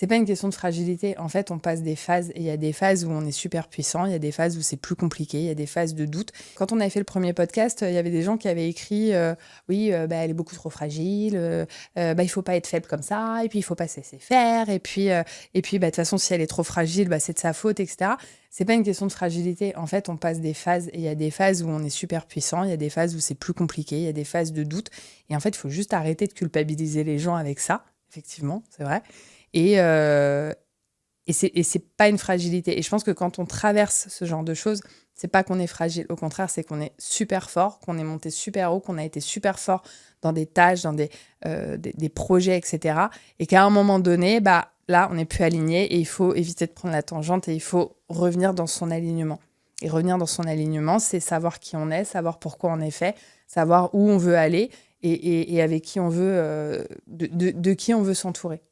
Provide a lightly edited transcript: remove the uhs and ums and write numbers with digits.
C'est pas une question de fragilité. En fait, on passe des phases et il y a des phases où on est super puissant, il y a des phases où c'est plus compliqué, il y a des phases de doute. Quand on avait fait le premier podcast, il y avait des gens qui avaient écrit oui, bah, elle est beaucoup trop fragile, bah, il faut pas être faible comme ça, et puis il faut pas se laisser faire, et puis bah, de toute façon, si elle est trop fragile, bah, c'est de sa faute, etc. C'est pas une question de fragilité. En fait, on passe des phases et il y a des phases où on est super puissant, il y a des phases où c'est plus compliqué, il y a des phases de doute. Et en fait, il faut juste arrêter de culpabiliser les gens avec ça. Effectivement, c'est vrai. Et, euh, et c'est pas une fragilité. Et je pense que quand on traverse ce genre de choses, c'est pas qu'on est fragile. Au contraire, c'est qu'on est super fort, qu'on est monté super haut, qu'on a été super fort dans des tâches, dans des projets, etc. Et qu'à un moment donné, bah, là, on n'est plus aligné et il faut éviter de prendre la tangente et il faut revenir dans son alignement. Et revenir dans son alignement, c'est savoir qui on est, savoir pourquoi on est fait, savoir où on veut aller et avec qui on veut, de qui on veut s'entourer.